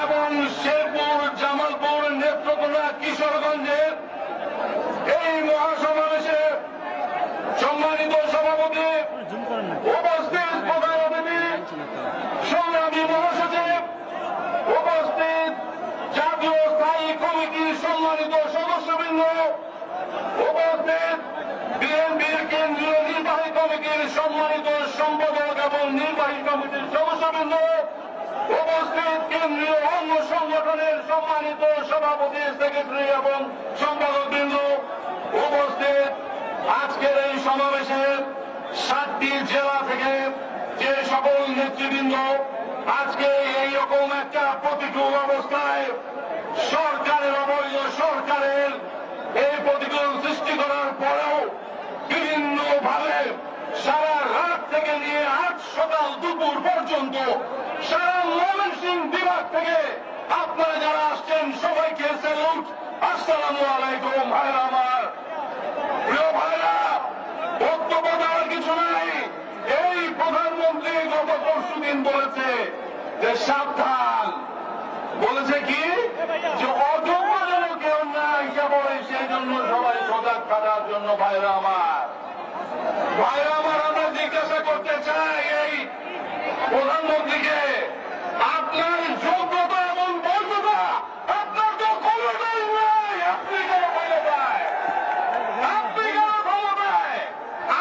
এবং শেরপুর, জামালপুর, নেত্রকোনা, কিশোরগঞ্জের এই মহাসমাবেশে সম্মানিত সভাপতি, উপস্থিত প্রধান অতিথি, সংগ্রামী মহাসচিব, উপস্থিত জাতীয় স্থায়ী কমিটির সম্মানিত সদস্যবৃন্দ, উপস্থিত বিএনপির কেন্দ্রীয় নির্বাহী কমিটির সম্মানিত সম্পাদক এবং নির্বাহী কমিটির সদস্যবৃন্দ, উপস্থিত কেন্দ্রীয় অঙ্গ সংগঠনের সম্মানিত সভাপতি, সেক্রেটারি এবং সম্পাদকবৃন্দ, উপস্থিত আজকের এই সমাবেশে 7টি জেলা থেকে যে সকল নেতৃবৃন্দ আজকে এইরকম একটা প্রতিকূল অবস্থায় সরকারের অবৈধ সরকারের এই প্রতিকূল সৃষ্টি করার পরেও বিভিন্নভাবে সারা রাত থেকে নিয়ে আজ সকাল দুপুর পর্যন্ত সারা ময়মনসিংহ বিভাগ থেকে আপনারা যারা আসছেন সবাইকে স্যালুট। আসসালামু আলাইকুম ভাইরা আমার, প্রিয় ভাইরা, বক্তব্য দেওয়ার কিছু নাই। এই প্রধানমন্ত্রী গত পরশুদিন বলেছে যে সাবধান, বলেছে কি যে অযোগ্য যেন কেউ না হিসাব হয়, সেই জন্য সবাই সজাগ থাকার জন্য। ভাইরা আমার, আমরা জিজ্ঞাসা করতে চাই এই প্রধানমন্ত্রীকে, আপনার যোগ্যতা এবং বৈধতা, আপনার তো ক্ষমতাই নাই, আপনি কেন ক্ষমতায়? আপনি কেন ক্ষমতায়?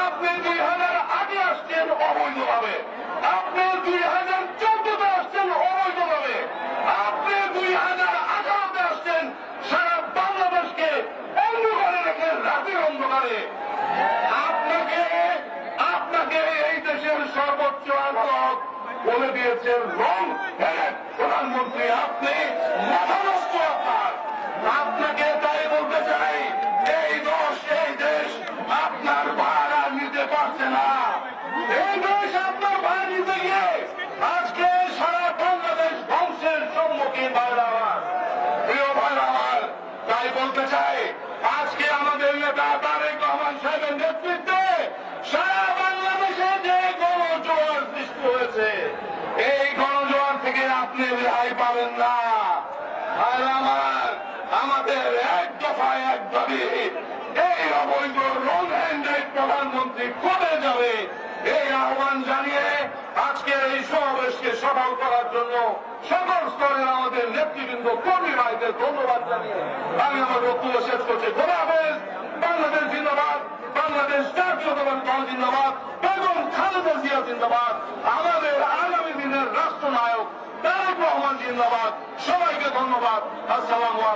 আপনি 2008 আসছেন অবৈধভাবে, আপনি 2014 আসছেন অবৈধভাবে, আপনি 2018 আসছেন সারা বাংলাদেশকে অন্ধকারে রেখে, রাতের অন্ধকারে। আপনাকে এই দেশের সর্বোচ্চ আদালত বলে দিয়েছেন রং হেডেড প্রধানমন্ত্রী, আপনি মাথা নষ্ট। আপনাকে তাই বলতে চাই, এই দেশ আপনার ভার আর নিতে পারছে না। এই দেশ আপনার ভার নিতে গিয়ে আজকে সারা বাংলাদেশ ধ্বংসের সম্মুখীন। ভাইরা আমার, প্রিয় ভাইরা আমার, তাই বলতে চাই আজকে আমাদের নেতা তারেক রহমান সাহেবের নেতৃত্বে সারা বাংলাদেশে যে গণজোয়ার সৃষ্টি হয়েছে, এই গণজোয়ার থেকে আপনি রেহাই পাবেন না। আর আমাদের এক দফায় এক দাবি, এই অবৈধ রং হ্যান্ডেড প্রধানমন্ত্রী কবে যাবে, এই আহ্বান জানিয়ে আজকের এই সমাবেশকে সফল করার জন্য সকল স্তরের আমাদের নেতৃবৃন্দ, কর্মী ভাইদের ধন্যবাদ জানিয়ে আমি আমার বক্তব্য শেষ করছি। খোদা হাফেজ। বাংলাদেশ জিন্দাবাদ, বাংলাদেশ জাতীয়তাবাদী দল জিন্দাবাদ, বেগম খালেদা জিয়া জিন্দাবাদ, আমাদের আগামী দিনের রাষ্ট্রনায়ক তারেক রহমান জিন্দাবাদ। সবাইকে ধন্যবাদ। আসসালামু আলাইকুম।